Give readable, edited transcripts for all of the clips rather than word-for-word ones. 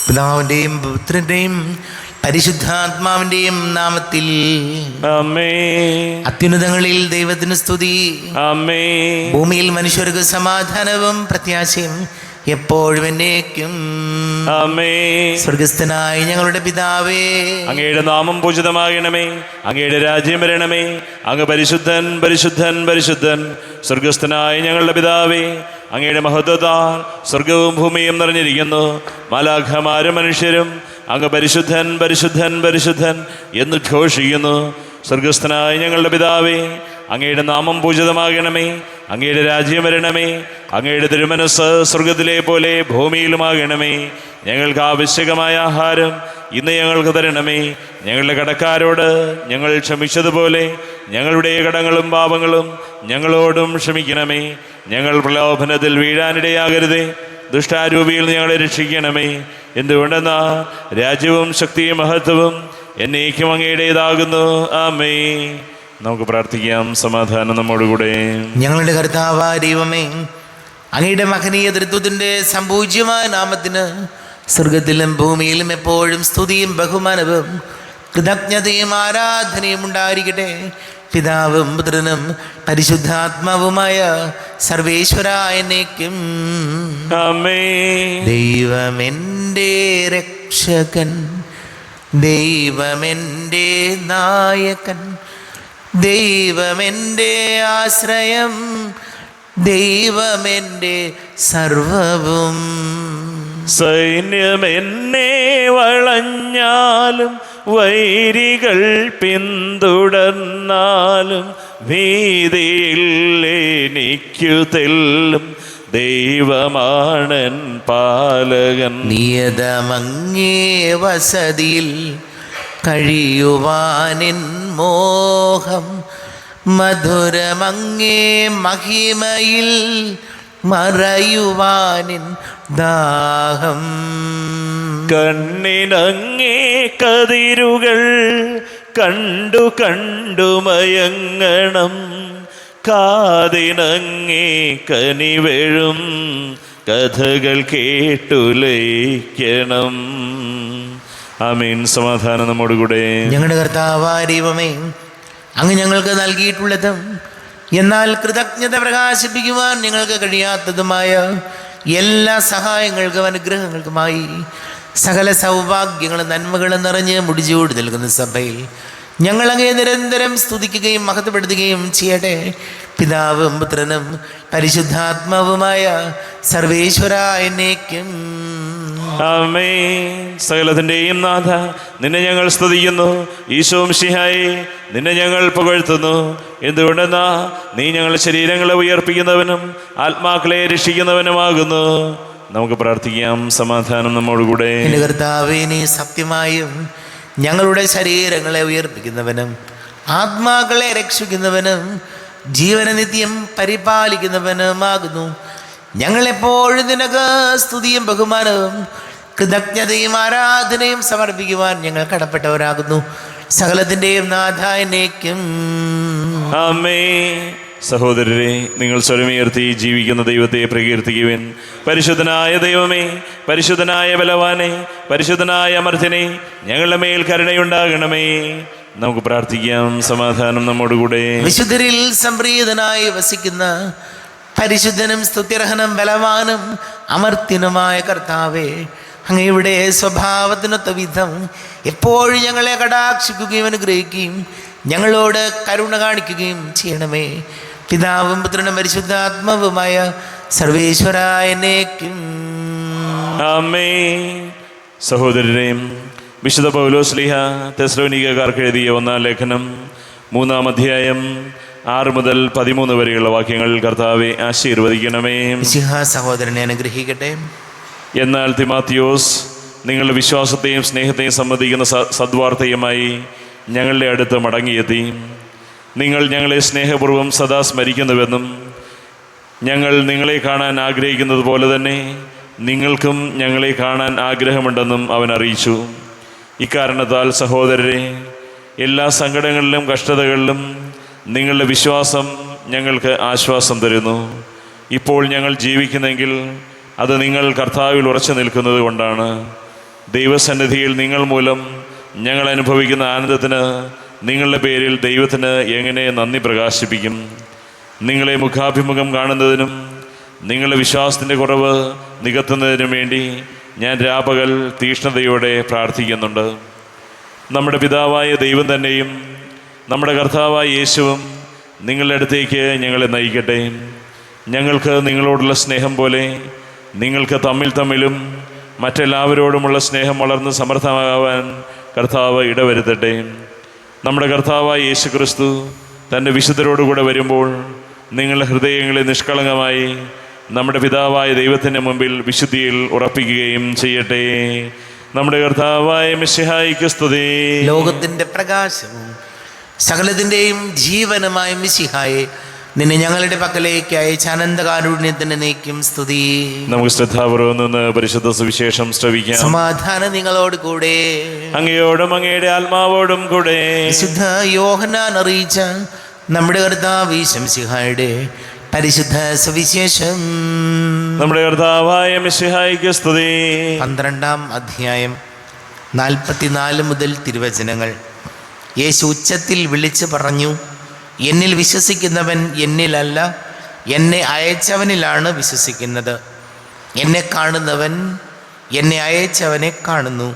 പിതാവിന്റെയും പുത്രന്റെയും പരിശുദ്ധാത്മാവിന്റെയും നാമത്തിൽ ആമേൻ. അത്യുന്നതങ്ങളിൽ ദൈവത്തിന് സ്തുതി. ആമേൻ. ഭൂമിയിൽ മനുഷ്യർക്ക് സമാധാനവും പ്രത്യാശയും എപ്പോഴും എന്നേക്കും. ആമേൻ. സ്വർഗസ്ഥനായ ഞങ്ങളുടെ പിതാവേ, അങ്ങയുടെ നാമം പൂജിതമാകണമേ. അങ്ങയുടെ രാജ്യം വരണമേ. അങ്ങ് പരിശുദ്ധൻ പരിശുദ്ധൻ പരിശുദ്ധൻ. സ്വർഗസ്ഥനായ ഞങ്ങളുടെ പിതാവേ, അങ്ങയുടെ മഹത്വത്താൽ സ്വർഗവും ഭൂമിയും നിറഞ്ഞിരിക്കുന്നു. മാലാഖമാരും മനുഷ്യരും അങ്ങ് പരിശുദ്ധൻ പരിശുദ്ധൻ പരിശുദ്ധൻ എന്ന് ഘോഷിക്കുന്നു. സ്വർഗസ്ഥനായ ഞങ്ങളുടെ പിതാവേ, അങ്ങയുടെ നാമം പൂജിതമാകണമേ. അങ്ങയുടെ രാജ്യം വരണമേ. അങ്ങയുടെ തിരുമനസ് സ്വർഗത്തിലെ പോലെ ഭൂമിയിലുമാകണമേ. ഞങ്ങൾക്ക് ആവശ്യകമായ ആഹാരം ഇന്ന് ഞങ്ങൾക്ക് തരണമേ. ഞങ്ങളുടെ കടക്കാരോട് ഞങ്ങൾ ക്ഷമിച്ചതുപോലെ ഞങ്ങളുടെ കടങ്ങളും പാപങ്ങളും ഞങ്ങളോടും ക്ഷമിക്കണമേ. ഞങ്ങൾ പ്രലോഭനത്തിൽ വീഴാനിടയാകരുതേ. ദുഷ്ടാരൂപിയിൽ ഞങ്ങളെ രക്ഷിക്കണമേ. എന്തുകൊണ്ടെന്നാ രാജ്യവും ശക്തിയും മഹത്വവും എന്നേക്കും അങ്ങയുടേതാകുന്നു. ആമേൻ. നമുക്ക് പ്രാർത്ഥിക്കാം. സമാധാനം നമ്മോടുകൂടെ. ഞങ്ങളുടെ കർത്താവായ ദൈവമേ, അങ്ങയുടെ മഹനീയ തൃത്വത്തിന്റെ സംപൂജ്യമായ നാമത്തിന് സ്വർഗത്തിലും ഭൂമിയിലും എപ്പോഴും സ്തുതിയും ബഹുമാനവും കൃതജ്ഞതയും ആരാധനയും ഉണ്ടായിരിക്കട്ടെ. പിതാവും പുത്രനും പരിശുദ്ധാത്മാവുമായ സർവേശ്വരായ എന്നേക്കും. ആമേൻ. ദൈവമെൻ്റെ രക്ഷകൻ, ദൈവമെൻ്റെ നായകൻ, ദൈവമെൻ്റെ ആശ്രയം, ദൈവമെൻ്റെ സർവവും. സൈന്യം എന്നെ വളഞ്ഞാലും വൈരികൾ പിന്തുടർന്നാലും ഭീതിയിൽ എനിക്കു തെല്ലും ദൈവമാണൻ പാലകൻ. നിയതമങ്ങേ വസതിയിൽ കഴിയുവാനിൻ മോഹം, മധുരമങ്ങേ മഹിമയിൽ മറയുവാനിൻ ദാഹം. കണ്ണിനങ്ങേ കതിരുകൾ കണ്ടു കണ്ടു മയങ്ങണം, കാതിനങ്ങേ കനിവെഴും കഥകൾ കേട്ടുലയിക്കണം. ആമീൻ. സമാധാനം നമ്മോടുകൂടെ. ഞങ്ങളുടെ കർത്താവായ ദൈവമേ, അങ്ങ് ഞങ്ങൾക്ക് നൽകിയിട്ടുള്ളതും എന്നാൽ കൃതജ്ഞത പ്രകാശിപ്പിക്കുവാൻ ഞങ്ങൾക്ക് കഴിയാത്തതുമായ എല്ലാ സഹായങ്ങൾക്കും അനുഗ്രഹങ്ങൾക്കുമായി സകല സൗഭാഗ്യങ്ങളും നന്മകളും നിറഞ്ഞ് മുടിചൂടി നിൽക്കുന്ന സഭയിൽ ഞങ്ങൾ അങ്ങേ നിരന്തരം സ്തുതിക്കുകയും മഹത്വപ്പെടുത്തുകയും ചെയ്യട്ടെ. പിതാവും പുത്രനും പരിശുദ്ധാത്മാവുമായ സർവേശ്വരായ എന്നേക്കും. ആമേൻ. സകലത്തിൻ്റെയും നാഥ, നിന്നെ ഞങ്ങൾ സ്തുതിക്കുന്നു. ഈശോ മിശിഹായേ, നിന്നെ ഞങ്ങൾ പുകഴ്ത്തുന്നു. എന്തുകൊണ്ടെന്നാ നീ ഞങ്ങളുടെ ശരീരങ്ങളെ ഉയർപ്പിക്കുന്നവനും ആത്മാക്കളെ രക്ഷിക്കുന്നവനുമാകുന്നു. നമുക്ക് പ്രാർത്ഥിക്കാം. സമാധാനം നമ്മോടുകൂടെ. എൻ്റെ കർത്താവേ, നീ സത്യമായും ഞങ്ങളുടെ ശരീരങ്ങളെ ഉയർപ്പിക്കുന്നവനും ആത്മാക്കളെ രക്ഷിക്കുന്നവനും ജീവന നിത്യം പരിപാലിക്കുന്നവനുമാകുന്നു. ഞങ്ങളെപ്പോഴും നിനക്ക് സ്തുതിയും ബഹുമാനവും കൃതജ്ഞതയും ആരാധനയും സമർപ്പിക്കുവാൻ ഞങ്ങൾ കടപ്പെട്ടവരാകുന്നു. സകലത്തിൻ്റെയും നാഥ എന്നേക്കും. ആമേൻ. സഹോദരരെ, നിങ്ങൾ സ്വരമുയർത്തി ജീവിക്കുന്ന ദൈവത്തെ പ്രകീർത്തിക്കുവിൻ. പരിശുദ്ധനായ ദൈവമേ, പരിശുദ്ധനായ ബലവാനെ, പരിശുദ്ധനായ അമർത്യനെ, ഞങ്ങളുടെ മേൽ കരുണയുണ്ടാകണമേ. നമുക്ക് പ്രാർത്ഥിക്കാം. സമാധാനം നമ്മോടുകൂടെ. വിശുദ്ധരിൽ സംപ്രീതനായി വസിക്കുന്ന പരിശുദ്ധനും സ്തുത്യർഹനും ബലവാനും അമർത്യനുമായ കർത്താവേ, അങ്ങയുടെ സ്വഭാവത്തിനൊത്ത വിധം എപ്പോഴും ഞങ്ങളെ കടാക്ഷിക്കുകയും അനുഗ്രഹിക്കുകയും ഞങ്ങളോട് കരുണ കാണിക്കുകയും ചെയ്യണമേ. പിതാവും പുത്രനും പരിശുദ്ധാത്മാവുമായ സർവേശ്വരായ എന്നേക്കും. ആമേൻ. സഹോദരരെയും, വിശുദ്ധ പൗലോസ് ശ്ലീഹ തെസ്സലോനിക്കക്കാർക്ക് എഴുതിയ 1-ാം ലേഖനം 3-ാം അധ്യായം 6 മുതൽ 13 വരെയുള്ള വാക്യങ്ങൾ കർത്താവെ ആശീർവദിക്കണമേ. സഹോദരനെ അനുഗ്രഹിക്കട്ടെ. എന്നാൽ തിമോത്തിയോസ് നിങ്ങളുടെ വിശ്വാസത്തെയും സ്നേഹത്തെയും സംബന്ധിക്കുന്ന സദ്വാർത്തയുമായി ഞങ്ങളുടെ അടുത്ത് മടങ്ങിയെത്തി. നിങ്ങൾ ഞങ്ങളെ സ്നേഹപൂർവ്വം സദാ സ്മരിക്കുന്നുവെന്നും ഞങ്ങൾ നിങ്ങളെ കാണാൻ ആഗ്രഹിക്കുന്നത് പോലെ തന്നെ നിങ്ങൾക്കും ഞങ്ങളെ കാണാൻ ആഗ്രഹമുണ്ടെന്നും അവൻ അറിയിച്ചു. ഇക്കാരണത്താൽ സഹോദരരെ, എല്ലാ സങ്കടങ്ങളിലും കഷ്ടതകളിലും നിങ്ങളുടെ വിശ്വാസം ഞങ്ങൾക്ക് ആശ്വാസം തരുന്നു. ഇപ്പോൾ ഞങ്ങൾ ജീവിക്കുന്നെങ്കിൽ അത് നിങ്ങൾ കർത്താവിൽ ഉറച്ചു നിൽക്കുന്നത് കൊണ്ടാണ്. ദൈവസന്നിധിയിൽ നിങ്ങൾ മൂലം ഞങ്ങൾ അനുഭവിക്കുന്ന ആനന്ദത്തിന് നിങ്ങളുടെ പേരിൽ ദൈവത്തിന് എങ്ങനെ നന്ദി പ്രകാശിപ്പിക്കും? നിങ്ങളെ മുഖാഭിമുഖം കാണുന്നതിനും നിങ്ങളുടെ വിശ്വാസത്തിൻ്റെ കുറവ് നികത്തുന്നതിനും വേണ്ടി ഞാൻ രാപകൽ തീക്ഷ്ണതയോടെ പ്രാർത്ഥിക്കുന്നുണ്ട്. നമ്മുടെ പിതാവായ ദൈവം തന്നെയും നമ്മുടെ കർത്താവായ യേശുവും നിങ്ങളുടെ അടുത്തേക്ക് ഞങ്ങളെ നയിക്കട്ടെ. ഞങ്ങൾക്ക് നിങ്ങളോടുള്ള സ്നേഹം പോലെ നിങ്ങൾക്ക് തമ്മിലും മറ്റെല്ലാവരോടുമുള്ള സ്നേഹം വളർന്ന് സമർത്ഥമാകാൻ കർത്താവ് ഇടവരുത്തട്ടെ. നമ്മുടെ കർത്താവായ യേശു ക്രിസ്തു തൻ്റെ വിശുദ്ധരോടുകൂടെ വരുമ്പോൾ നിങ്ങളുടെ ഹൃദയങ്ങളെ നിഷ്കളങ്കമായി നമ്മുടെ പിതാവായ ദൈവത്തിൻ്റെ മുമ്പിൽ വിശുദ്ധിയിൽ ഉറപ്പിക്കുകയും ചെയ്യട്ടെ. നമ്മുടെ കർത്താവായ മിശിഹായിക്ക് സ്തുതി. ലോകത്തിൻ്റെ പ്രകാശവും സകലത്തിൻ്റെയും ജീവനുമായ മിശിഹായെ, നിന്നെ ഞങ്ങളുടെ പക്കലേക്ക് അയച്ച അനന്തകാരുണ്യത്തിന് നീക്കും സ്തുതി. നമുക്ക് ശ്രദ്ധാപൂർവം നിന്ന് പരിശുദ്ധ സുവിശേഷം ശ്രവിക്കാം. സമാധാനം നിങ്ങളോട് കൂടെ. അങ്ങയോടും അങ്ങയുടെ ആത്മാവോടും കൂടെ. വിശുദ്ധ യോഹന്നാൻ അറിയിച്ച നമ്മുടെ കർത്താവ് മിശിഹായുടെ പരിശുദ്ധ സുവിശേഷം. നമ്മുടെ കർത്താവായ മിശിഹായിക്ക് സ്തുതി. 12-ാം അധ്യായം 44 മുതൽ തിരുവചനങ്ങൾ. യേശു ഉച്ചത്തിൽ വിളിച്ചു പറഞ്ഞു, എന്നിൽ വിശ്വസിക്കുന്നവൻ എന്നിലല്ല, എന്നെ അയച്ചവനിലാണ് വിശ്വസിക്കുന്നത്. എന്നെ കാണുന്നവൻ എന്നെ അയച്ചവനെ കാണുന്നു.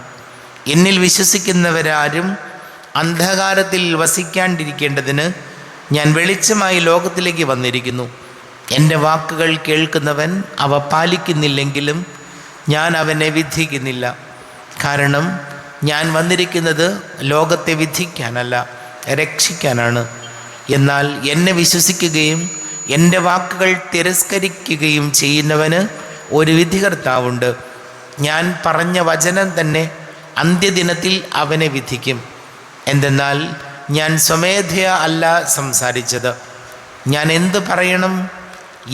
എന്നിൽ വിശ്വസിക്കുന്നവരാരും അന്ധകാരത്തിൽ വസിക്കാണ്ടിരിക്കേണ്ടതിന് ഞാൻ വെളിച്ചമായി ലോകത്തിലേക്ക് വന്നിരിക്കുന്നു. എൻ്റെ വാക്കുകൾ കേൾക്കുന്നവൻ അവ പാലിക്കുന്നില്ലെങ്കിലും ഞാൻ അവനെ വിധിക്കുന്നില്ല. കാരണം ഞാൻ വന്നിരിക്കുന്നത് ലോകത്തെ വിധിക്കാനല്ല, രക്ഷിക്കാനാണ്. എന്നാൽ എന്നെ വിശ്വസിക്കുകയും എൻ്റെ വാക്കുകൾ തിരസ്കരിക്കുകയും ചെയ്യുന്നവന് ഒരു വിധികർത്താവുണ്ട്. ഞാൻ പറഞ്ഞ വചനം തന്നെ അന്ത്യദിനത്തിൽ അവനെ വിധിക്കും. എന്തെന്നാൽ ഞാൻ സ്വമേധയാ അല്ല സംസാരിച്ചത്. ഞാൻ എന്ത് പറയണം,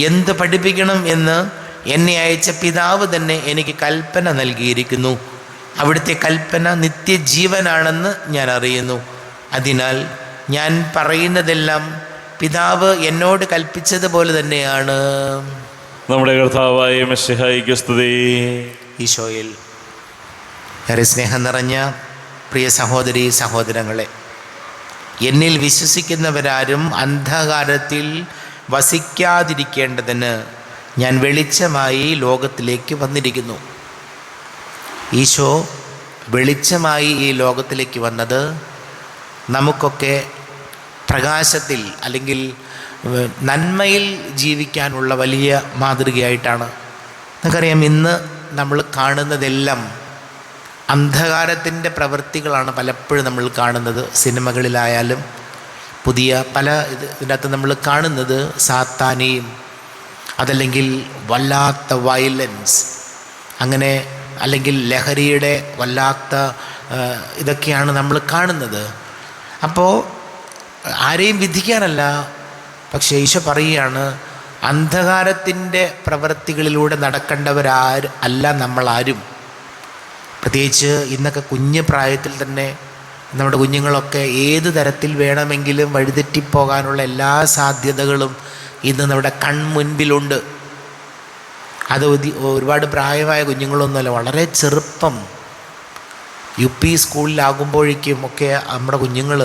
എന്ത് പഠിപ്പിക്കണം എന്ന് എന്നെ അയച്ച പിതാവ് തന്നെ എനിക്ക് കൽപ്പന നൽകിയിരിക്കുന്നു. അവിടുത്തെ കൽപ്പന നിത്യജീവനാണെന്ന് ഞാൻ അറിയുന്നു. അതിനാൽ ഞാൻ പറയുന്നതെല്ലാം പിതാവ് എന്നോട് കൽപ്പിച്ചതുപോലെ തന്നെയാണ്. നമ്മുടെ കർത്താവായ മിശിഹായിക്ക് സ്തുതി. ഈശോയിൽ ഏറെ സ്നേഹം നിറഞ്ഞ പ്രിയ സഹോദരീ സഹോദരങ്ങളെ, എന്നിൽ വിശ്വസിക്കുന്നവരാരും അന്ധകാരത്തിൽ വസിക്കാതിരിക്കേണ്ടതിന് ഞാൻ വെളിച്ചമായി ലോകത്തിലേക്ക് വന്നിരിക്കുന്നു. ഈശോ വെളിച്ചമായി ഈ ലോകത്തിലേക്ക് വന്നത് നമുക്കൊക്കെ പ്രകാശത്തിൽ അല്ലെങ്കിൽ നന്മയിൽ ജീവിക്കാനുള്ള വലിയ മാതൃകയായിട്ടാണ്. നമുക്കറിയാം, ഇന്ന് നമ്മൾ കാണുന്നതെല്ലാം അന്ധകാരത്തിൻ്റെ പ്രവൃത്തികളാണ് പലപ്പോഴും നമ്മൾ കാണുന്നത്. സിനിമകളിലായാലും പുതിയ പല ഇതിനകത്ത് നമ്മൾ കാണുന്നത് സാത്താനെയും, അതല്ലെങ്കിൽ വല്ലാത്ത വയലൻസ്, അങ്ങനെ അല്ലെങ്കിൽ ലഹരിയുടെ വല്ലാത്ത ഇതൊക്കെയാണ് നമ്മൾ കാണുന്നത്. അപ്പോൾ ആരെയും വിധിക്കാനല്ല, പക്ഷേ ഈശോ പറയുകയാണ്, അന്ധകാരത്തിൻ്റെ പ്രവൃത്തികളിലൂടെ നടക്കേണ്ടവരല്ല നമ്മളാരും. പ്രത്യേകിച്ച് ഇന്നൊക്കെ കുഞ്ഞു പ്രായത്തിൽ തന്നെ നമ്മുടെ കുഞ്ഞുങ്ങളൊക്കെ ഏത് തരത്തിൽ വേണമെങ്കിലും വഴിതെറ്റിപ്പോകാനുള്ള എല്ലാ സാധ്യതകളും ഇന്ന് നമ്മുടെ കൺമുൻപിലുണ്ട്. അത് ഒരുപാട് പ്രായമായ കുഞ്ഞുങ്ങളൊന്നുമല്ല, വളരെ ചെറുപ്പം UP സ്കൂളിലാകുമ്പോഴേക്കും ഒക്കെ നമ്മുടെ കുഞ്ഞുങ്ങൾ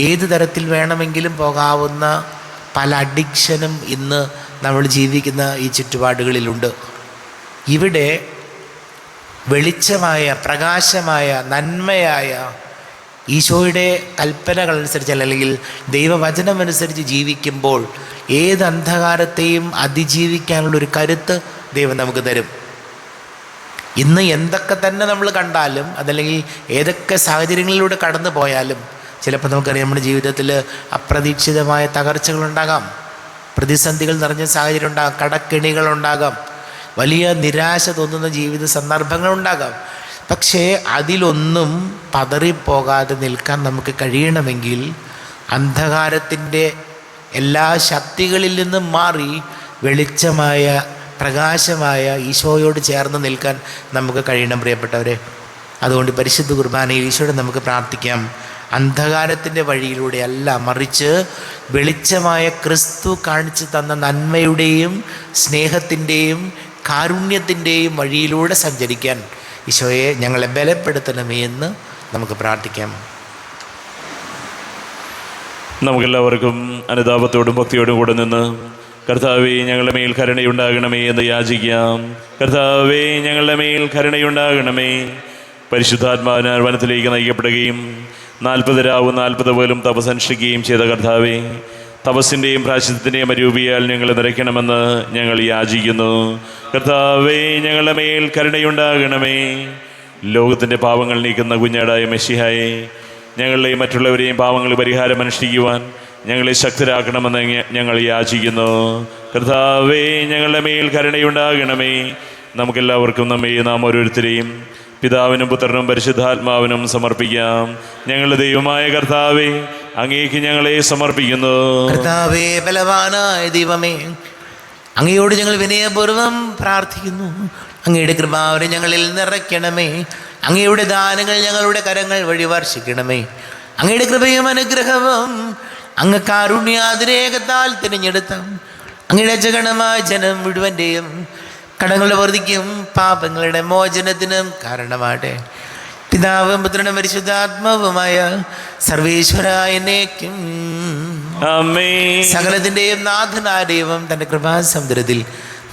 ഏത് തരത്തിൽ വേണമെങ്കിലും പോകാവുന്ന പല അഡിക്ഷനും ഇന്ന് നമ്മൾ ജീവിക്കുന്ന ഈ ചുറ്റുപാടുകളിലുണ്ട്. ഇവിടെ വെളിച്ചമായ, പ്രകാശമായ, നന്മയായ ഈശോയുടെ കൽപ്പനകളനുസരിച്ച് അല്ലെങ്കിൽ ദൈവവചനമനുസരിച്ച് ജീവിക്കുമ്പോൾ ഏത് അന്ധകാരത്തെയും അതിജീവിക്കാനുള്ളൊരു കരുത്ത് ദൈവം നമുക്ക് തരും. ഇന്ന് എന്തൊക്കെ തന്നെ നമ്മൾ കണ്ടാലും അതല്ലെങ്കിൽ ഏതൊക്കെ സാഹചര്യങ്ങളിലൂടെ കടന്നു പോയാലും ചിലപ്പോൾ നമുക്കറിയാം നമ്മുടെ ജീവിതത്തിൽ അപ്രതീക്ഷിതമായ തകർച്ചകളുണ്ടാകാം, പ്രതിസന്ധികൾ നിറഞ്ഞ സാഹചര്യം ഉണ്ടാകാം, കടക്കെണികളുണ്ടാകാം, വലിയ നിരാശ തോന്നുന്ന ജീവിത സന്ദർഭങ്ങളുണ്ടാകാം. പക്ഷേ അതിലൊന്നും പതറിപ്പോകാതെ നിൽക്കാൻ നമുക്ക് കഴിയണമെങ്കിൽ അന്ധകാരത്തിൻ്റെ എല്ലാ ശക്തികളിൽ നിന്നും മാറി വെളിച്ചമായ, പ്രകാശമായ ഈശോയോട് ചേർന്ന് നിൽക്കാൻ നമുക്ക് കഴിയണം പ്രിയപ്പെട്ടവരെ. അതുകൊണ്ട് പരിശുദ്ധ കുർബാനയിൽ ഈശോയോട് നമുക്ക് പ്രാർത്ഥിക്കാം, അന്ധകാരത്തിൻ്റെ വഴിയിലൂടെയല്ല, മറിച്ച് വെളിച്ചമായ ക്രിസ്തു കാണിച്ചു തന്ന നന്മയുടെയും സ്നേഹത്തിൻ്റെയും കാരുണ്യത്തിൻ്റെയും വഴിയിലൂടെ സഞ്ചരിക്കാൻ ഈശോയെ ഞങ്ങളെ ബലപ്പെടുത്തണമേ എന്ന് നമുക്ക് പ്രാർത്ഥിക്കാം. നമുക്കെല്ലാവർക്കും അനുതാപത്തോടും ഭക്തിയോടും കൂടെ നിന്ന് കർത്താവേ ഞങ്ങളുടെ മേൽ കരുണയുണ്ടാകണമേ എന്ന് യാചിക്കാം. കർത്താവേ ഞങ്ങളുടെ മേൽ കരുണയുണ്ടാകണമേ. പരിശുദ്ധാത്മാവിനാൽ വനത്തിലേക്ക് നയിക്കപ്പെടുകയും 40 രാവും 40 പകലും തപസ്സനുഷ്ഠിക്കുകയും ചെയ്ത കർത്താവേ, തപസ്സിൻ്റെയും പ്രായശ്ചിത്തത്തിൻ്റെയും അരൂപിയാൽ ഞങ്ങളെ നിറയ്ക്കണമെന്ന് ഞങ്ങൾ യാചിക്കുന്നു. കർത്താവേ ഞങ്ങളുടെ മേൽ കരുണയുണ്ടാകണമേ. ലോകത്തിൻ്റെ പാപങ്ങൾ നീക്കുന്ന കുഞ്ഞാടായ മെസ്സിഹായെ, ഞങ്ങളുടെയും മറ്റുള്ളവരെയും പാപങ്ങൾ പരിഹാരം അനുഷ്ഠിക്കുവാൻ ഞങ്ങളെ ശക്തരാക്കണമെന്ന് ഞങ്ങൾ യാചിക്കുന്നു. കർത്താവേ ഞങ്ങളുടെ മേൽ കരുണയുണ്ടാകണമേ. നമുക്കെല്ലാവർക്കും നാം ഓരോരുത്തരെയും പിതാവിനും പുത്രനും പരിശുദ്ധാത്മാവിനും സമർപ്പിക്കാം. ഞങ്ങളുടെ ദൈവമായ കർത്താവേ, അങ്ങേക്ക് ഞങ്ങളെ സമർപ്പിക്കുന്നു. കർത്താവേ ബലവാനായ ദൈവമേ, അങ്ങയോട് ഞങ്ങൾ വിനയപൂർവ്വം പ്രാർത്ഥിക്കുന്നു. അങ്ങയുടെ കൃപാവരെ ഞങ്ങളിൽ നിറയ്ക്കണമേ. അങ്ങയുടെ ദാനങ്ങൾ ഞങ്ങളുടെ കരങ്ങൾ വഴി വർഷിക്കണമേ. അങ്ങയുടെ കൃപയും അനുഗ്രഹവും അങ്ങ് കാരുണ്യാതിരേകത്താൽ തിരഞ്ഞെടുത്ത അങ്ങയുടെ ജഗണമായ ജനം മുഴുവൻ്റെയും കടങ്ങളുടെ വർദ്ധിക്കും പാപങ്ങളുടെ മോചനത്തിനും കാരണമാട്ടെ. പിതാവും പുത്രനും പരിശുദ്ധാത്മാവുമായ സർവേശ്വരായ എന്നേക്കും ആമേൻ. സകലത്തിൻ്റെയും നാഥനായ ദൈവം തൻ്റെ കൃപാസമുദ്രത്തിൽ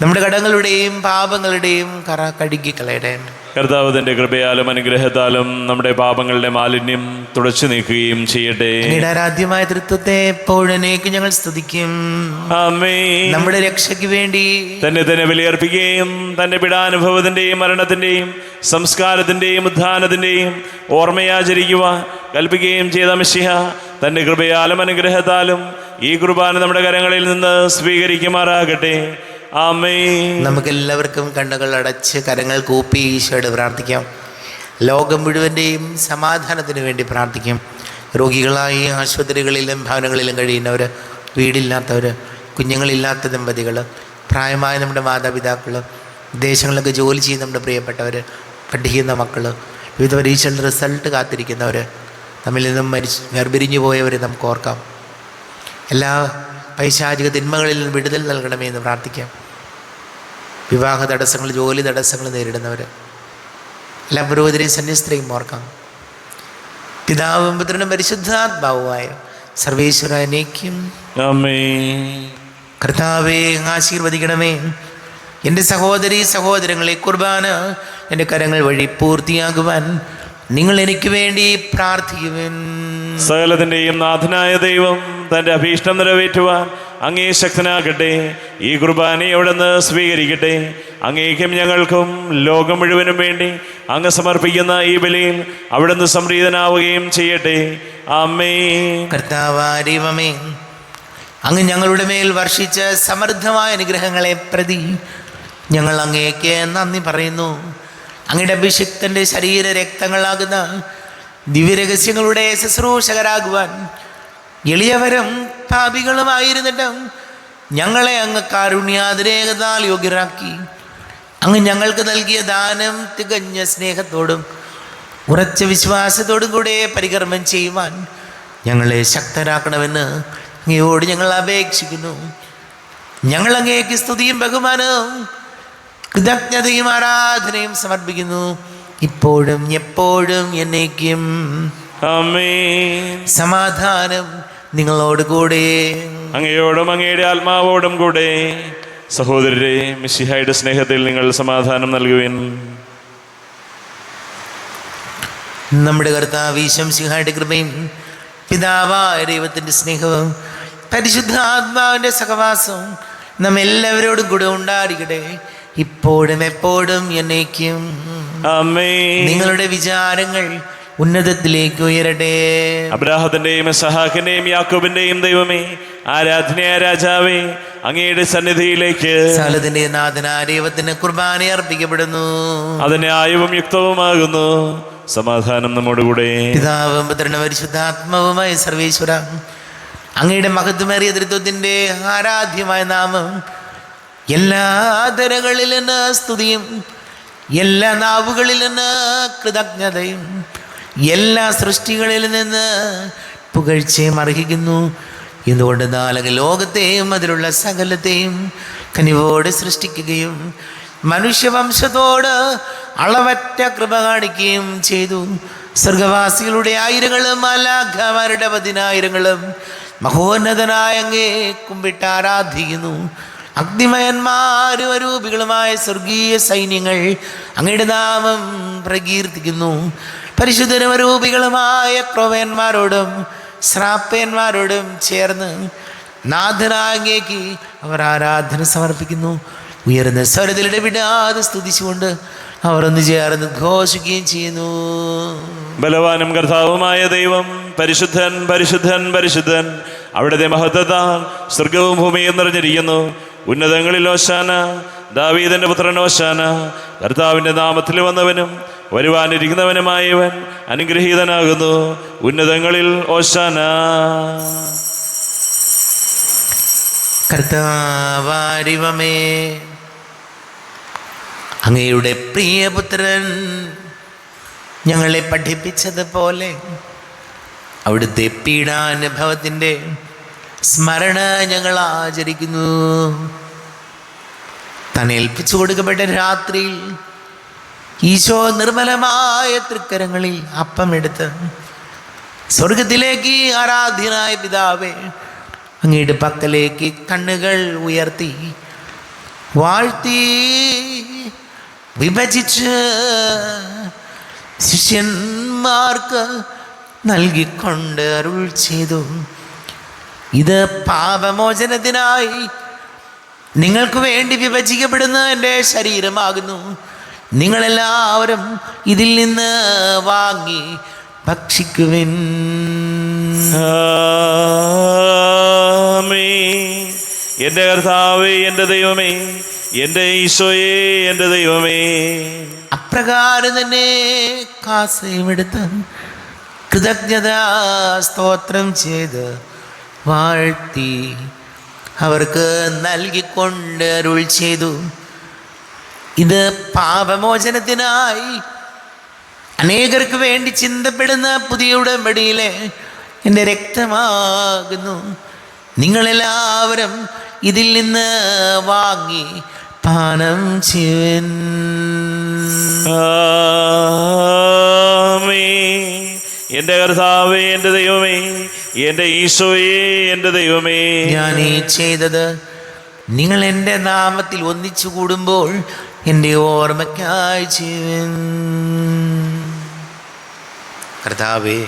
നമ്മുടെ കടങ്ങളുടെയും പാപങ്ങളുടെയും കറ കഴുകിക്കളയട്ടെ. കർത്താവ് തന്റെ കൃപയാലും അനുഗ്രഹത്താലും നമ്മുടെ പാപങ്ങളുടെ മാലിന്യം തുടച്ചു നീക്കുകയും ചെയ്യട്ടെ. അങ്ങയുടെ ആരാധ്യമായ തൃത്വത്തെ എപ്പോഴേക്കും ഞങ്ങൾ സ്തുതിക്കും. ആമേൻ. നമ്മുടെ രക്ഷയ്ക്ക് വേണ്ടി തന്നെ ബലിയർപ്പിക്കുകയും തന്റെ പീഡാനുഭവത്തിന്റെയും മരണത്തിന്റെയും സംസ്കാരത്തിന്റെയും ഉത്ഥാനത്തിന്റെയും ഓർമ്മയാചരിക്കുവാൻ കൽപ്പിക്കുകയും ചെയ്ത മിശിഹ തന്റെ കൃപയാലും അനുഗ്രഹത്താലും ഈ കുർബാന നമ്മുടെ കരങ്ങളിൽ നിന്ന് സ്വീകരിക്കുമാറാകട്ടെ. ആമേൻ. നമുക്കെല്ലാവർക്കും കണ്ണുകൾ അടച്ച് കരങ്ങൾ കൂപ്പി ഈശോയോട് പ്രാർത്ഥിക്കാം. ലോകം മുഴുവൻ്റെയും സമാധാനത്തിന് വേണ്ടി പ്രാർത്ഥിക്കാം. രോഗികളായി ആശുപത്രികളിലും ഭവനങ്ങളിലും കഴിയുന്നവർ, വീടില്ലാത്തവർ, കുഞ്ഞുങ്ങളില്ലാത്ത ദമ്പതികൾ, പ്രായമായ നമ്മുടെ മാതാപിതാക്കൾ, വിദേശങ്ങളിലൊക്കെ ജോലി ചെയ്യുന്ന നമ്മുടെ പ്രിയപ്പെട്ടവർ, പഠിക്കുന്ന മക്കൾ, വിവിധ പരീക്ഷകളുടെ റിസൾട്ട് കാത്തിരിക്കുന്നവർ, നമ്മിൽ നിന്നും വേർപിരിഞ്ഞു പോയവർ നമുക്ക് ഓർക്കാം. എല്ലാ പൈശാചിക തിന്മകളിൽ നിന്ന് വിടുതൽ നൽകണമേ എന്ന് പ്രാർത്ഥിക്കാം. വിവാഹ തടസ്സങ്ങൾ, ജോലി തടസ്സങ്ങൾ നേരിടുന്നവർ, എല്ലാ പുരോഹിതരെയും സന്യസ്തരെയും ഓർക്കാം. പിതാവും പുത്രനും പരിശുദ്ധാത്മാവുമായ സർവേശ്വരായ എന്നേക്കും ആമേൻ. കർത്താവേ ആശീർവദിക്കണമേ. എൻ്റെ സഹോദരീ സഹോദരങ്ങളെ, കുർബാന എൻ്റെ കരങ്ങൾ വഴി പൂർത്തിയാകുവാൻ നിങ്ങൾ എനിക്ക് വേണ്ടി പ്രാർത്ഥിക്കുവിൻ. സകലത്തിന്റെയും നാഥനായ ദൈവം തന്റെ അഭീഷ്ടം നിറവേറ്റുവാൻ അങ്ങേ ശക്തനാകട്ടെ. ഈ കുർബാനയെ അവിടുന്ന് സ്വീകരിക്കട്ടെ. അങ്ങേക്കും ഞങ്ങൾക്കും ലോകം മുഴുവനും വേണ്ടി അങ്ങ് സമർപ്പിക്കുന്ന ഈ ബലിയിൽ അവിടുന്ന് സംപ്രീതനാവുകയും ചെയ്യട്ടെ. ആമേൻ. കർത്താവായ ദൈവമേ, അങ്ങ് ഞങ്ങളുടെ മേൽ വർഷിച്ച സമൃദ്ധമായ അനുഗ്രഹങ്ങളെ പ്രതി ഞങ്ങൾ അങ്ങേക്ക് നന്ദി പറയുന്നു. അങ്ങയുടെ അഭിഷിക്തൻ്റെ ശരീര രക്തങ്ങളാകുന്ന ദിവ്യരഹസ്യങ്ങളുടെ ശുശ്രൂഷകരാകുവാൻ എളിയവരും പാപികളുമായിരുന്നിട്ടും ഞങ്ങളെ അങ്ങ് കാരുണ്യാതിരേകതാൽ യോഗ്യരാക്കി. അങ്ങ് ഞങ്ങൾക്ക് നൽകിയ ദാനം തികഞ്ഞ സ്നേഹത്തോടും ഉറച്ച വിശ്വാസത്തോടും കൂടെ പരികർമ്മം ചെയ്യുവാൻ ഞങ്ങളെ ശക്തരാക്കണമെന്ന് അങ്ങയോട് ഞങ്ങൾ അപേക്ഷിക്കുന്നു. ഞങ്ങൾ അങ്ങേക്ക് സ്തുതിയും ബഹുമാനവും കൃതജ്ഞതയും ആരാധനയും സമർപ്പിക്കുന്നു, ഇപ്പോഴും എപ്പോഴും എന്നേക്കും. ആമേൻ. സമാധാനം നിങ്ങളോട് കൂടെ. അങ്ങയോടും അങ്ങയുടെ ആത്മാവോടും കൂടെ. സഹോദരരെ, മിശിഹായുടെ സ്നേഹത്തിൽ നിങ്ങൾ സമാധാനം നൽകുവിൻ. നമ്മുടെ കർത്താവ് ഈശോമിശിഹായുടെ കൃപയും പിതാവായ ദൈവത്തിൻ്റെ സ്നേഹവും പരിശുദ്ധാത്മാവിൻ്റെ സഹവാസവും നമ്മെല്ലാവരോടും കൂടെ ഉണ്ടായിരിക്കട്ടെ, ഇപ്പോഴും എപ്പോഴും എന്നേക്കും. ആമേൻ. നിങ്ങളുടെ വിചാരങ്ങൾ ഉന്നതത്തിലേക്ക് ഉയരട്ടെ. അബ്രാഹത്തിന്റെയും ഇസ്ഹാക്കിന്റെയും യാക്കോബിന്റെയും ദൈവമേ, ആരാധനയായ രാജാവേ, അങ്ങയുടെ സന്നിധിയിലേക്ക് സകലത്തിന്റെ നാഥനായ ദൈവത്തിന് കുർബാന അർപ്പിക്കപ്പെടുന്നു. അതിന് ആയവും യുക്തവുമാകുന്നു. സമാധാനം നമ്മോടുകൂടെ. പിതാവും പുത്രനും പരിശുദ്ധാത്മാവുമായ സർവേശ്വര, അങ്ങയുടെ മഹത്വമേറിയ തൃത്വത്തിന്റെ ആരാധ്യമായ നാമം എല്ലാ തരങ്ങളിൽ നിന്ന് സ്തുതിയും എല്ലാ നാവുകളിൽ നിന്ന് കൃതജ്ഞതയും എല്ലാ സൃഷ്ടികളിൽ നിന്ന് പുകഴ്ചയും അർഹിക്കുന്നു. എന്തുകൊണ്ട് ലോകത്തെയും അതിലുള്ള സകലത്തെയും കനിവോടെ സൃഷ്ടിക്കുകയും മനുഷ്യവംശത്തോട് അളവറ്റ കൃപ കാണിക്കുകയും ചെയ്തു. സ്വർഗവാസികളുടെ ആയിരങ്ങളും മാലാഖമാരുടെ 10,000ങ്ങളും മഹോന്നതനായ അങ്ങേ കുമ്പിട്ട് ആരാധിക്കുന്നു. അഗ്നിമയന്മാരും അരൂപികളുമായ സ്വർഗീയ സൈന്യങ്ങൾ അങ്ങയുടെ നാമം പ്രകീർത്തിക്കുന്നു. പരിശുദ്ധരും അരൂപികളുമായ ക്രോവന്മാരോടും ശ്രാപ്പന്മാരോടും ചേർന്ന് നാഥനായ അങ്ങേക്ക് അവർ ആരാധന സമർപ്പിക്കുന്നു. ഉയർന്ന സ്വരത്തിൽ ഇടവിടാതെ സ്തുതിച്ചുകൊണ്ട് അവർ ഒന്ന് ചേർന്ന് ഘോഷിക്കുകയും ചെയ്യുന്നു. ബലവാനും കർത്താവുമായ ദൈവം പരിശുദ്ധൻ പരിശുദ്ധൻ പരിശുദ്ധൻ. അവിടുത്തെ മഹത്വത്താൽ സ്വർഗവും ഭൂമിയും നിറഞ്ഞിരിക്കുന്നു. ഉന്നതങ്ങളിൽ ഓശാന, ദാവീദിന്റെ പുത്രൻ ഓശാന. കർത്താവിൻ്റെ നാമത്തിൽ വന്നവനും വരുവാനിരിക്കുന്നവനുമായവൻ അനുഗ്രഹീതനാകുന്നു. ഉന്നതങ്ങളിൽ ഓശാന. കർത്താവാരിവമേ, അങ്ങയുടെ പ്രിയപുത്രൻ ഞങ്ങളെ പഠിപ്പിച്ചതുപോലെ അവിടുത്തെ പീഡാനുഭവത്തിൻ്റെ സ്മരണ ഞങ്ങൾ ആചരിക്കുന്നു. താൻ ഏൽപ്പിച്ചു കൊടുക്കപ്പെട്ട രാത്രിയിൽ ഈശോ നിർമ്മലമായ തൃക്കരങ്ങളിൽ അപ്പമെടുത്ത് സ്വർഗത്തിലേക്ക് ആരാധ്യനായ പിതാവേ അങ്ങയുടെ പക്കലേക്ക് കണ്ണുകൾ ഉയർത്തി വാഴ്ത്തി വിഭജിച്ച് ശിഷ്യന്മാർക്ക് നൽകിക്കൊണ്ട് അരുൾ ചെയ്തു, ഇത് പാപമോചനത്തിനായി നിങ്ങൾക്ക് വേണ്ടി വിഭജിക്കപ്പെടുന്ന എൻ്റെ ശരീരമാകുന്നു. നിങ്ങളെല്ലാവരും ഇതിൽ നിന്ന് വാങ്ങി ഭക്ഷിക്കുവിൻ. എൻ്റെ കർത്താവേ, എൻ്റെ ദൈവമേ, എൻ്റെ ഈശോയേ, എൻ്റെ ദൈവമേ. അപ്രകാരം തന്നെ കാസയുമെടുത്ത് കൃതജ്ഞതാ സ്തോത്രം ചെയ്ത് വാഴ്ത്തി അവർക്ക് നൽകിക്കൊണ്ട് അരുൾ ചെയ്തു, ഇത് പാപമോചനത്തിനായി അനേകർക്ക് വേണ്ടി ചിന്തപ്പെടുന്ന പുതിയ ഉടമ്പടിയിലെ എൻ്റെ രക്തമാകുന്നു. നിങ്ങളെല്ലാവരും ഇതിൽ നിന്ന് വാങ്ങി പാനം ചെയ്യുവിൻ. എൻ്റെ കർത്താവേ, എൻ്റെ ദൈവമേ, എൻ്റെ ഈശോയേ, എൻ്റെ ദൈവമേ. ഞാൻ ഈ ചെയ്തത് നിങ്ങൾ എൻ്റെ നാമത്തിൽ ഒന്നിച്ചു കൂടുമ്പോൾ എൻ്റെ ഓർമ്മയ്ക്കായി ചെയ്യുവിൻ. കർത്താവേ,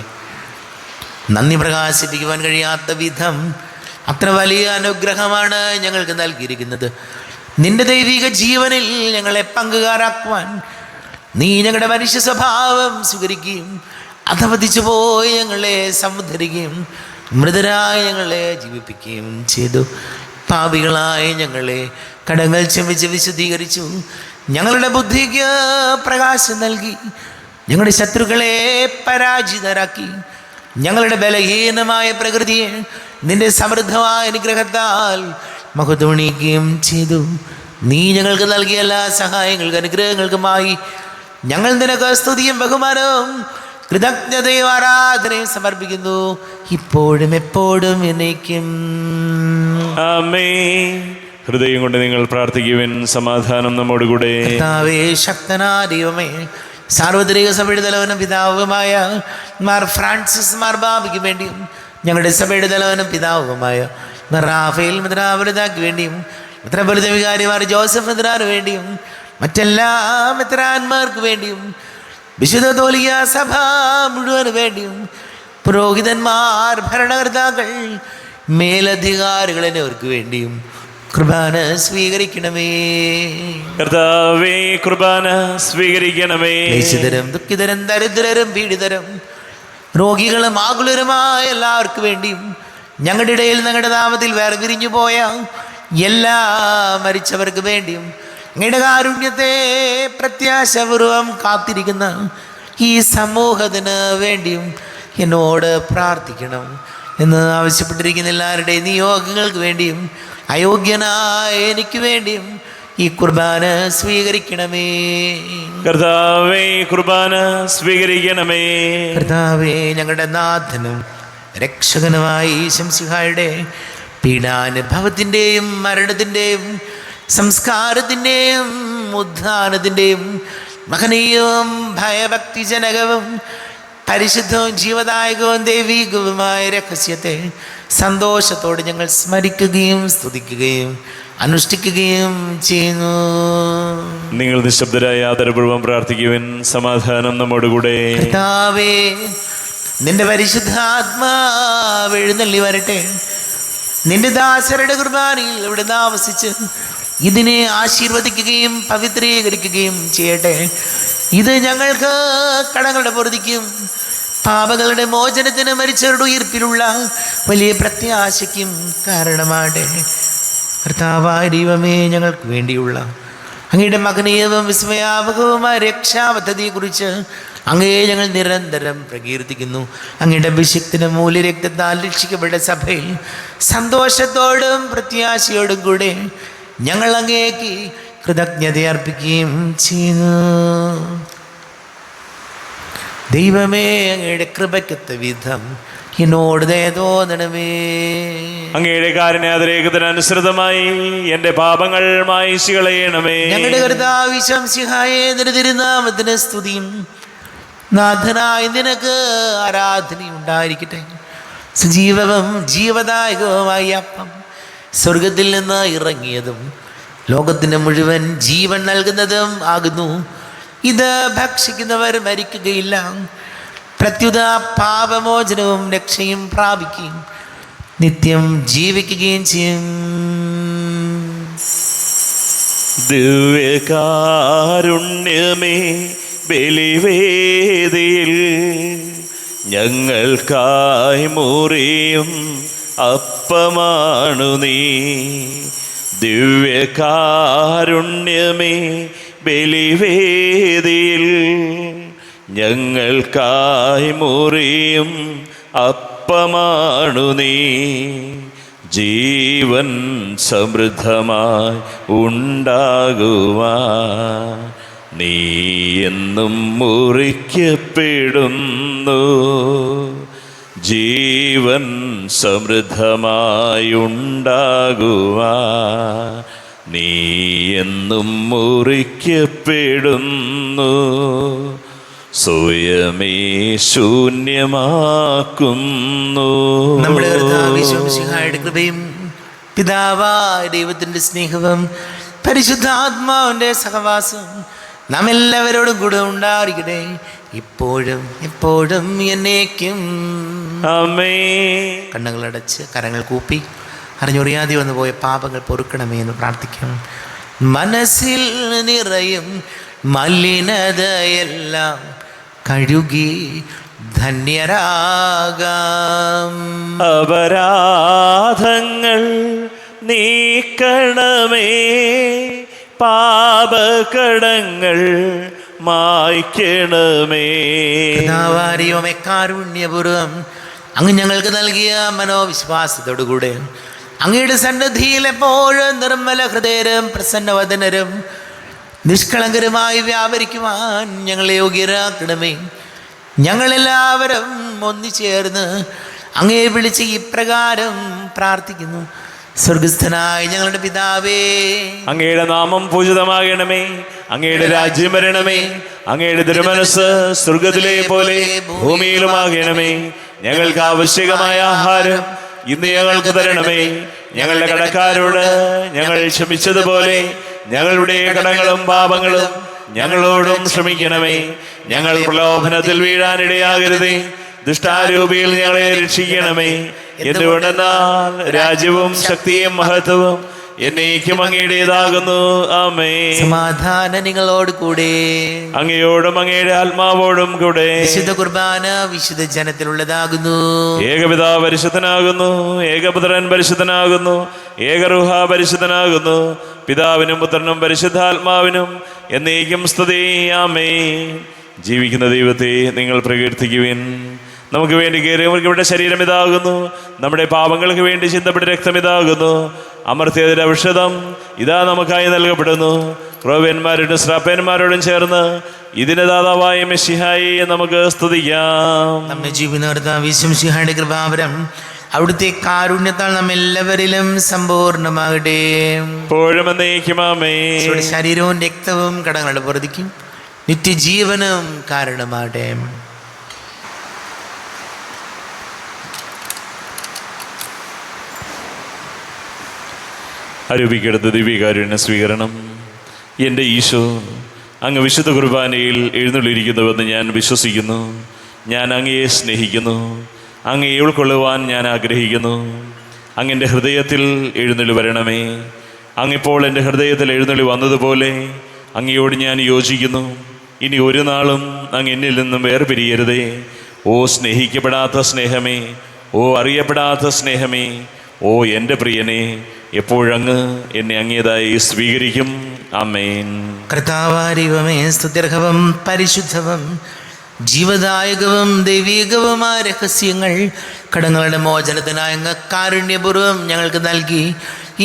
നന്ദി പ്രകാശിപ്പിക്കുവാൻ കഴിയാത്ത വിധം അത്ര വലിയ അനുഗ്രഹമാണ് ഞങ്ങൾക്ക് നൽകിയിരിക്കുന്നത്. നിന്റെ ദൈവിക ജീവനിൽ ഞങ്ങളെ പങ്കുകാരാക്കുവാൻ നീ ഞങ്ങളുടെ മനുഷ്യ സ്വഭാവം സ്വീകരിക്കുകയും അധപതിച്ചു പോയി ഞങ്ങളെ സമുദ്ധരിക്കുകയും മൃതരായി ഞങ്ങളെ ജീവിപ്പിക്കുകയും ചെയ്തു. പാപികളായ ഞങ്ങളെ കടങ്ങൾ ക്ഷമിച്ച് വിശുദ്ധീകരിച്ചു. ഞങ്ങളുടെ ബുദ്ധിക്ക് പ്രകാശം നൽകി. ഞങ്ങളുടെ ശത്രുക്കളെ പരാജിതരാക്കി. ഞങ്ങളുടെ ബലഹീനമായ പ്രകൃതിയെ നിന്റെ സമൃദ്ധമായ അനുഗ്രഹത്താൽ മഹത്വണിക്കുകയും ചെയ്തു. നീ ഞങ്ങൾക്ക് നൽകിയ എല്ലാ സഹായങ്ങൾക്ക് അനുഗ്രഹങ്ങൾക്കുമായി ഞങ്ങൾ നിനക്ക് സ്തുതിയും ബഹുമാനവും കൃതജ്ഞതയും ആരാധനയും സമർപ്പിക്കുന്നു, ഇപ്പോഴും എപ്പോഴും എന്നേക്കും. ആമേൻ. ഹൃദയം കൊണ്ട് നിങ്ങൾ പ്രാർത്ഥിക്കുവിൻ. സമാധാനം നമ്മോടുകൂടെ. കർത്താവേ, ശക്തനായ ദൈവമേ, സാർവത്രിക സഭയുടെ തലവനും പിതാവുമായ മാർ ഫ്രാൻസിസ് മാർബാബയ്ക്ക് വേണ്ടിയും ഞങ്ങളുടെ സഭയുടെ തലവനും പിതാവുമായ റാഫേൽ മെത്രാപൊലീത്തായ്ക്ക് വേണ്ടിയും മെത്രാപൊലീത്ത വികാരിമാർ ജോസഫ് മെത്രാന് വേണ്ടിയും മറ്റെല്ലാ മെത്രാന്മാർക്ക് വേണ്ടിയും വിശുദ്ധ കത്തോലിക്ക സഭ മുഴുവന് വേണ്ടിയും പുരോഹിതന്മാർ, ഭരണകർത്താക്കൾ, മേലധികാരികൾ എന്നിവർക്ക് വേണ്ടിയും കുർബാന സ്വീകരിക്കണമേ. കർത്താവേ, കുർബാന സ്വീകരിക്കണമേ. ക്ലേശിതരും ദുഃഖിതരും ദരിദ്രരും പീഡിതരും രോഗികളും ആകുലരുമായ എല്ലാവർക്കും വേണ്ടിയും ഞങ്ങളുടെ ഇടയിൽ ഞങ്ങളുടെ നാമത്തിൽ വേർപിരിഞ്ഞു പോയ എല്ലാ മരിച്ചവർക്ക് വേണ്ടിയും അങ്ങയുടെ കാരുണ്യത്തെ പ്രത്യാശപൂർവം കാത്തിരിക്കുന്ന ഈ സമൂഹത്തിന് വേണ്ടിയും എന്നോട് പ്രാർത്ഥിക്കണം എന്ന് ആവശ്യപ്പെട്ടിരിക്കുന്ന എല്ലാവരുടെയും നിയോഗങ്ങൾക്ക് വേണ്ടിയും അയോഗ്യനായ എനിക്ക് വേണ്ടിയും ഈ കുർബാന സ്വീകരിക്കണമേ. കർത്താവേ, കുർബാന സ്വീകരിക്കണമേ. കർത്താവേ, ഞങ്ങളുടെ നാഥനും രക്ഷകനുമായി ശംസിഹായുടെ പീഡാനുഭവത്തിൻ്റെയും മരണത്തിൻ്റെയും സംസ്കാരത്തിൻ്റെയും ഉദ്ധാനത്തിൻ്റെയും മഹനീയവും ഭയഭക്തിജനകവും പരിശുദ്ധവും ജീവദായകവും ദൈവീകവുമായ രഹസ്യത്തെ സന്തോഷത്തോടെ ഞങ്ങൾ സ്മരിക്കുകയും സ്തുതിക്കുകയും അനുഷ്ഠിക്കുകയും ചെയ്യുന്നു. നിങ്ങൾ നിശബ്ദരായ ആദരപൂർവ്വം പ്രാർത്ഥിക്കുവിൻ. സമാധാനം നമ്മോടുകൂടെ. കർത്താവേ, നിന്റെ പരിശുദ്ധാത്മാവ് എഴുന്നള്ളി വരട്ടെ. നിന്റെ ദാസരുടെ കുർബാനയിൽ ഇവിടെ താമസിച്ച് ഇതിനെ ആശീർവദിക്കുകയും പവിത്രീകരിക്കുകയും ചെയ്യട്ടെ. ഇത് ഞങ്ങൾക്ക് കടങ്ങളുടെ പൊറുതിക്കും പാപങ്ങളുടെ മോചനത്തിന് മരിച്ചവരുടെ ഉയിർപ്പിലുള്ള വലിയ പ്രത്യാശയ്ക്കും കാരണമാകട്ടെ. കർത്താവായ ദൈവമേ, ഞങ്ങൾക്ക് വേണ്ടിയുള്ള അങ്ങയുടെ മകനീയവും വിസ്മയാവകവുമായ രക്ഷാപദ്ധതിയെക്കുറിച്ച് അങ്ങയെ ഞങ്ങൾ നിരന്തരം പ്രകീർത്തിക്കുന്നു. അങ്ങയുടെ അഭിഷിക്തന് മൂല്യരക്തത്താൽ രക്ഷിക്കപ്പെട്ട സഭയിൽ സന്തോഷത്തോടും പ്രത്യാശയോടും കൂടെ ഞങ്ങൾ അങ്ങേക്ക് കൃതജ്ഞത അർപ്പിക്കുകയും ചെയ്യുന്നു. ദൈവമേ, അങ്ങയുടെ കൃപയ്ക്കൊത്ത വിധം എന്നോട് ദയ തോന്നണമേ. അങ്ങയുടെ കാരുണ്യാതിരേകത്തിനനുസൃതമായി എൻ്റെ പാപങ്ങൾ മായിച്ചു കളയണമേ. ഞങ്ങളുടെ കർത്താവ് ശംസിഹായേ, നിന്റെ തിരുനാമത്തിന് സ്തുതിയും നാഥനായ നിനക്ക് ആരാധനയും ഉണ്ടായിരിക്കട്ടെ. സജീവവും ജീവദായകവുമായ അപ്പം സ്വർഗത്തിൽ നിന്ന് ഇറങ്ങിയതും ലോകത്തിന് മുഴുവൻ ജീവൻ നൽകുന്നതും ആകുന്നു. ഇത് ഭക്ഷിക്കുന്നവർ മരിക്കുകയില്ല, പ്രത്യുത പാപമോചനവും രക്ഷയും പ്രാപിക്കുകയും നിത്യം ജീവിക്കുകയും ചെയ്യും. ദിവ്യകാരുണ്യമേ, ബലിവേദിയിൽ ഞങ്ങൾക്കായി മുറിയും അപ്പമാണു നീ. ദിവ്യകാരുണ്യമേ, ബലിവേദിയിൽ ഞങ്ങൾക്കായി മുറിയും അപ്പമാണു നീ. ജീവൻ സമൃദ്ധമായി ഉണ്ടാകുവാൻ നീ എന്നും മുറിക്കപ്പെടുന്നു. ജീവൻ സമൃദ്ധമായി ഉണ്ടാകുവാൻ നീ എന്നും മുറിക്കപ്പെടുന്നു. സ്വയമേ ശൂന്യമാക്കുന്നു. നമ്മുടെ കർത്താവിന്റെ കൃപയും പിതാവായ ദൈവത്തിന്റെ സ്നേഹവും പരിശുദ്ധാത്മാവിന്റെ സഹവാസവും നാം എല്ലാവരോടും കൂടെ ഉണ്ടായിരിക്കട്ടെ, ഇപ്പോഴും എപ്പോഴും എന്നേക്കും. ആമേൻ. കണ്ണുകളടച്ച് കരങ്ങൾ കൂപ്പി അറിഞ്ഞൊറിയാതെ വന്നു പോയ പാപങ്ങൾ പൊറുക്കണമേ എന്ന് പ്രാർത്ഥിക്കണം. മനസ്സിൽ നിറയും മലിനതയെല്ലാം കഴുകി ധന്യരാകാം. അപരാധങ്ങൾ നീക്കണമേ, പാപകടങ്ങൾ മായ്ക്കണമേ. പിതാവാരിയോമേ, കാരുണ്യപൂർവം അങ്ങ് ഞങ്ങൾക്ക് നൽകിയ മനോവിശ്വാസത്തോടുകൂടെ അങ്ങയുടെ സന്നിധിയിൽ എപ്പോഴും നിർമ്മല ഹൃദയരും പ്രസന്നവദനരും നിഷ്കളങ്കരുമായി വ്യാപരിക്കുവാൻ ഞങ്ങളെ യോഗ്യരാക്കണമേ. ഞങ്ങളെല്ലാവരും ഒന്നിച്ചേർന്ന് അങ്ങയെ വിളിച്ച് ഇപ്രകാരം പ്രാർത്ഥിക്കുന്നു. സ്വർഗസ്ഥനായ ഞങ്ങളുടെ പിതാവേ, അങ്ങയുടെ നാമം പൂജിതമാകണമേ. അങ്ങയുടെ രാജ്യം വരണമേ. അങ്ങയുടെ തിരുമനസ് സ്വർഗത്തിലെ പോലെ ഭൂമിയിലുമാകണമേ. ഞങ്ങൾക്ക് ആവശ്യമായ ആഹാരം ഇന്ന് ഞങ്ങൾക്ക് തരണമേ. ഞങ്ങളുടെ കടക്കാരോട് ഞങ്ങൾ ക്ഷമിച്ചതുപോലെ ഞങ്ങളുടെ കടങ്ങളും പാപങ്ങളും ഞങ്ങളോടും ക്ഷമിക്കണമേ. ഞങ്ങൾ പ്രലോഭനത്തിൽ വീഴാനിടയാകരുതേ, ദുഷ്ടാരൂപിയിൽ ഞങ്ങളെ രക്ഷിക്കണമേ. എന്തുകൊണ്ടെന്നാൽ രാജ്യവും ശക്തിയും മഹത്വവും എന്നേക്കും അങ്ങയുടേതാകുന്നു. ആമേൻ. സമാധാനം നിങ്ങളോട് കൂടെ. അങ്ങയോടും അങ്ങയുടെ ആത്മാവോടും കൂടെ. വിശുദ്ധ കുർബാന വിശുദ്ധ ജനത്തിലുള്ളതാകുന്നു. ഏകപിതാവ് പരിശുദ്ധനാകുന്നു, ഏകപുത്രൻ പരിശുദ്ധനാകുന്നു, ഏകരൂഹ പരിശുദ്ധനാകുന്നു. പിതാവിനും പുത്രനും പരിശുദ്ധാത്മാവിനും എന്നേക്കും സ്തുതി. ആമേൻ. ജീവിക്കുന്ന ദൈവത്തെ നിങ്ങൾ പ്രകീർത്തിക്കുവിൻ. നമുക്ക് വേണ്ടി കയറിയവരുടെ ശരീരം ഇതാകുന്നു, നമ്മുടെ പാപങ്ങൾക്ക് വേണ്ടി ചിന്തപ്പെട്ട രക്തം ഇതാകുന്നു. അമർത്യതിന്റെ ഔഷധം ഇതാ നമുക്കായി നൽകപ്പെടുന്നു. ക്രോവ്യന്മാരോടും ശ്രാപ്പന്മാരോടും ചേർന്ന് ഇതിന്റെ ദാതാവായ മെസ്സിഹായെ നമുക്ക് സ്തുതിക്കാം. നമ്മെ ജീവിതത്തിന്റെ കൃപാവരം അവിടുത്തെ കാരുണ്യത്താൽ നാം എല്ലാവരിലും സമ്പൂർണ്ണമാകട്ടെ. ഇപ്പോഴും എന്നേക്കും ആമേൻ. ഈശോയുടെ ശരീരവും രക്തവും കടങ്ങളുടെ പൊറുതിക്കും നിത്യജീവനും കാരണമാകട്ടെ. അരൂപിക്കെടുത്ത ദിവ്യകാരുണ്യ സ്വീകരണം. എൻ്റെ ഈശോ, അങ്ങ് വിശുദ്ധ കുർബാനയിൽ എഴുന്നള്ളിയിരിക്കുന്നുവെന്ന് ഞാൻ വിശ്വസിക്കുന്നു. ഞാൻ അങ്ങയെ സ്നേഹിക്കുന്നു. അങ്ങയെ ഉൾക്കൊള്ളുവാൻ ഞാൻ ആഗ്രഹിക്കുന്നു. അങ്ങെൻ്റെ ഹൃദയത്തിൽ എഴുന്നള്ളി വരണമേ. അങ്ങിപ്പോൾ എൻ്റെ ഹൃദയത്തിൽ എഴുന്നള്ളി വന്നതുപോലെ അങ്ങയോട് ഞാൻ യോജിക്കുന്നു. ഇനി ഒരു നാളും അങ്ങ് എന്നിൽ നിന്നും വേർപിരിയരുതേ. ഓ സ്നേഹിക്കപ്പെടാത്ത സ്നേഹമേ, ഓ അറിയപ്പെടാത്ത സ്നേഹമേ, ഓ എൻ്റെ പ്രിയനെ, എപ്പോഴങ്ങ് എന്നെ അങ്ങേതായി സ്വീകരിക്കും. ആമേൻ. കർത്താവാരിവമേ, സ്തുത്യർഹവും പരിശുദ്ധവും ജീവദായകവും ദൈവീകവുമായ രഹസ്യങ്ങൾ കടങ്ങളുടെ മോചനത്തിനായി അങ്ങ് കാരുണ്യപൂർവ്വം ഞങ്ങൾക്ക് നൽകി.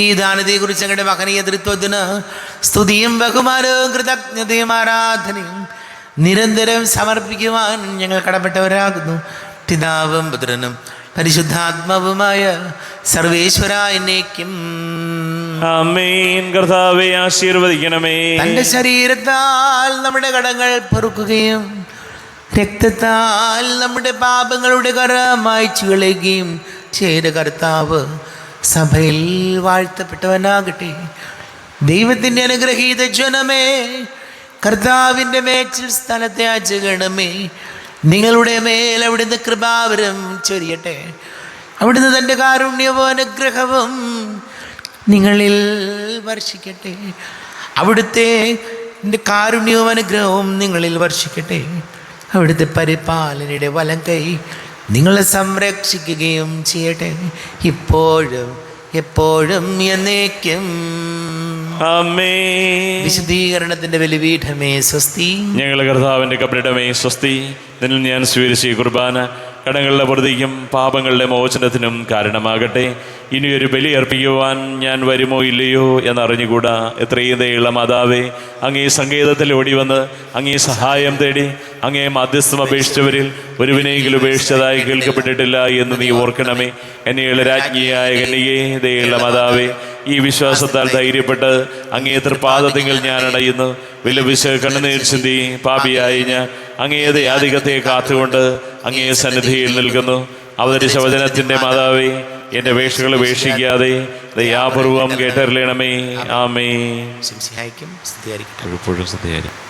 ഈ ദാനത്തെക്കുറിച്ച് ഞങ്ങളുടെ മഹനീയ തൃത്വത്തിന് സ്തുതിയും ബഹുമാനവും കൃതജ്ഞതയും ആരാധനയും നിരന്തരം സമർപ്പിക്കുവാൻ ഞങ്ങൾ കടപ്പെട്ടവരാകുന്നു. പിതാവും പുത്രനും പരിശുദ്ധാത്മാവുമായ സർവേശ്വര എന്നേക്കും ആമേൻ. കർത്താവേ ആശീർവദിക്കണമേ. തന്റെ ശരീരത്താൽ നമ്മുടെ കടങ്ങൾ പൊറുക്കുകയും രക്തത്താൽ നമ്മുടെ പാപങ്ങളുടെ കറ മായ്ച്ചു കളയുകയും ചെയ്ത കർത്താവ് സഭയിൽ വാഴ്ത്തപ്പെട്ടവനാകട്ടെ. ദൈവത്തിൻ്റെ അനുഗ്രഹീത ജനമേ, കർത്താവിൻ്റെ മേച്ചിൽ സ്ഥലത്തെ ആചരണമേ, നിങ്ങളുടെ മേൽ അവിടുന്ന് കൃപാവരം ചൊരിയട്ടെ. അവിടുന്ന് തൻ്റെ കാരുണ്യവും അനുഗ്രഹവും നിങ്ങളിൽ വർഷിക്കട്ടെ. അവിടുത്തെ കാരുണ്യവും അനുഗ്രഹവും നിങ്ങളിൽ വർഷിക്കട്ടെ. അവിടുത്തെ പരിപാലനയുടെ വലം കൈ നിങ്ങളെ സംരക്ഷിക്കുകയും ചെയ്യട്ടെ, ഇപ്പോഴും എപ്പോഴും എന്നേക്കും. ആമേൻ. വിശുദ്ധീകരണത്തിന്റെ ബലിപീഠമേ സ്വസ്തി. ഞങ്ങളുടെ കർത്താവിൻ്റെ കബറിടമേ സ്വസ്തി. നിന്നിൽ ഞാൻ സ്വീകരിച്ച ഈ കുർബാന കടങ്ങളുടെ പൊറുതിക്കും പാപങ്ങളുടെ മോചനത്തിനും കാരണമാകട്ടെ. ഇനിയൊരു ബലി അർപ്പിക്കുവാൻ ഞാൻ വരുമോ ഇല്ലയോ എന്നറിഞ്ഞുകൂടാ. എത്രയും ദയുള്ള മാതാവേ, അങ്ങേ സങ്കേതത്തിൽ ഓടിവന്ന് അങ്ങേ സഹായം തേടി അങ്ങേ മധ്യസ്ഥം അപേക്ഷിച്ചവരിൽ ഒരുവിനെയെങ്കിലും ഉപേക്ഷിച്ചതായി കേൾക്കപ്പെട്ടിട്ടില്ല എന്ന് നീ ഓർക്കണമേ. എന്നെയുള്ള രാജ്ഞിയായ കന്യകേ, ദയുള്ള മാതാവേ, ഈ വിശ്വാസത്താൽ ധൈര്യപ്പെട്ട് അങ്ങേ തൃപാദത്തിങ്കിൽ ഞാൻ അടയുന്നു. വിലപിച്ച് കണ്ണുനീർ ചിന്തി പാപിയായി ഞാൻ അങ്ങേ ദയാധികത്തെ കാത്തുകൊണ്ട് അങ്ങേ സന്നിധിയിൽ നിൽക്കുന്നു. അവതരിച്ച വചനത്തിൻ്റെ മാതാവേ, എൻ്റെ അപേക്ഷകൾ ഉപേക്ഷിക്കാതെ ദയാപൂർവം കേട്ടറിയണമേ. ആമേൻ. എപ്പോഴും സ്തുതിയായിരിക്കും.